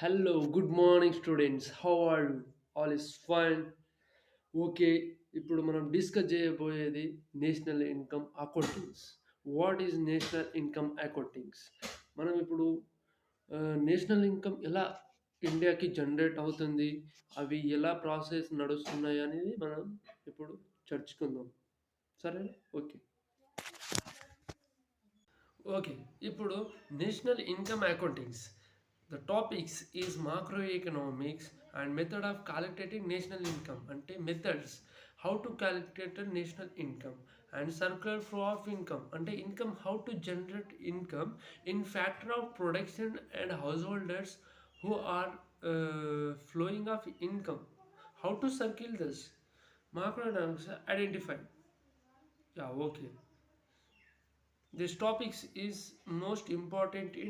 Hello, good morning students. How are you? All is fine. Okay. ఇప్పుడు మనం discuss చేయబోయేది national income accountings. What is national income accountings? మనం ఇప్పుడు national income ఎలా ఇండియాకి generate అవుతుంది, అవి ఎలా ప్రాసెస్ నడుస్తున్నాయి అనేది మనం ఇప్పుడు చర్చించుకుందాం. సరేనా? ఓకే. ఓకే. ఇప్పుడు national income accountings. The topics is macroeconomics and method of calculating national income అంటే methods how to calculate a national income and circular flow of income అంటే income how to generate income in factor of production and householders who are flowing of income, how to circle this macroeconomics identify. Yeah, okay. This topics is most important in